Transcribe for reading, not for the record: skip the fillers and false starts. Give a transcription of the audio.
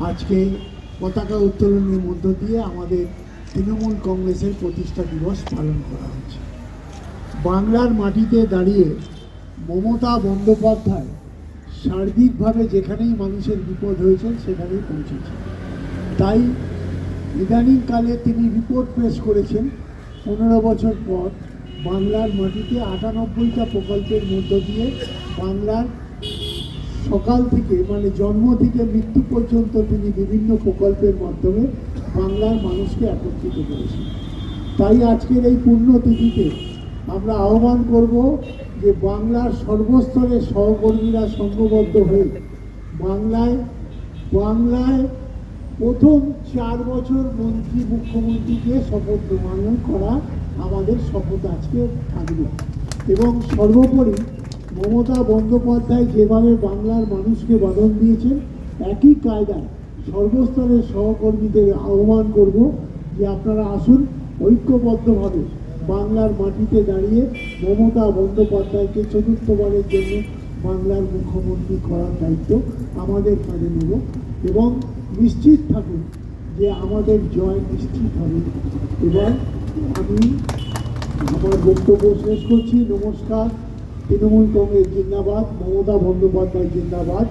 আজকে পতাকা উত্তোলনের মধ্য দিয়ে আমাদের তৃণমূল কংগ্রেসের প্রতিষ্ঠা দিবস পালন করা হচ্ছে। বাংলার মাটিতে দাঁড়িয়ে মমতা বন্দ্যোপাধ্যায় সার্বিকভাবে যেখানেই মানুষের বিপদ হয়েছে সেখানেই পৌঁছেছে। তাই ইদানিংকালে তিনি রিপোর্ট পেশ করেছেন 15 বছর পর বাংলার মাটিতে 98টা প্রকল্পের মধ্য দিয়ে বাংলার সকাল থেকে মানে জন্ম থেকে মৃত্যু পর্যন্ত তিনি বিভিন্ন প্রকল্পের মাধ্যমে বাংলার মানুষকে একত্রিত করেছেন। তাই আজকের এই পুণ্যতিথিতে আমরা আহ্বান করব যে বাংলার সর্বস্তরের সহকর্মীরা সংঘবদ্ধ হয়ে বাংলায় প্রথম 4 বছর মন্ত্রী মুখ্যমন্ত্রীকে শপথ গ্রহণ করা আমাদের শপথ আজকে থাকবে। এবং সর্বোপরি মমতা বন্দ্যোপাধ্যায় যেভাবে বাংলার মানুষকে বাঁধন দিয়েছেন, একই কায়দায় সর্বস্তরের সহকর্মীদের আহ্বান করব যে আপনারা আসুন, ঐক্যবদ্ধভাবে বাংলার মাটিতে দাঁড়িয়ে মমতা বন্দ্যোপাধ্যায়কে চতুর্থবারের জন্য বাংলার মুখ্যমন্ত্রী করার দায়িত্ব আমাদের কাঁধে নেব এবং নিশ্চিত থাকুন যে আমাদের জয় নিশ্চিত হবে। এবার আমি আমার বক্তব্য শেষ করছি। নমস্কার। তৃণমূল কংগ্রেস জিন্দাবাদ, মমতা বন্দ্যোপাধ্যায় জিন্দাবাদ।